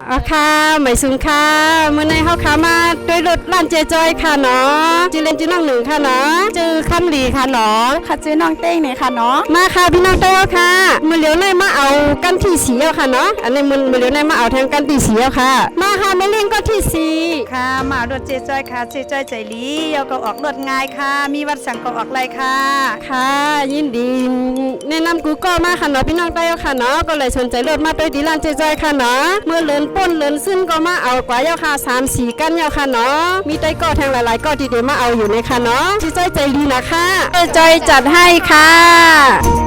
อ๋อค่ะหมายสุนค่ะเมื่อในเฮาขามาด้วยรถล้านเจจอยค่ะเนาะจือเล่นจือน้องหนึ่งค่ะเนาะจือคำหลีค่ะเนาะ ค่ะชื่อน้องเต้งเนี่ยค่ะเนาะมาค่ะพี่น้องเต้าค่ะมือเหลียวในมาเอากันที่สีเอาค่ะเนาะอันนี้มือเหลียวในมาเอาแทงกันที่สีเอาค่ะมาค่ะแม่เลี้ยงก็ที่สีค่ะมารถเจจอยค่ะเจจอยใจลีเยาก็ออกรถง่ายค่ะมีวัดสังก็ออกไรค่ะค่ะยินดีแนะนำกูก็มาค่ะเนาะพี่น้องเต้าค่ะเนาะก็เลยสนใจรถมาด้วยดีลานเจจอยค่ะเนาะเมื่อเลินป้นเลินซึ่งก็มาเอากว่าเยาค่ะ3-4กันเยาค่ะเนาะมีไต้ก็แทงหลายๆก็ที่เดี๋ยวมาเอาอยู่ในค่ะเนาะเจจอยใจดีนะคะเจจอยจัดให้ค่ะ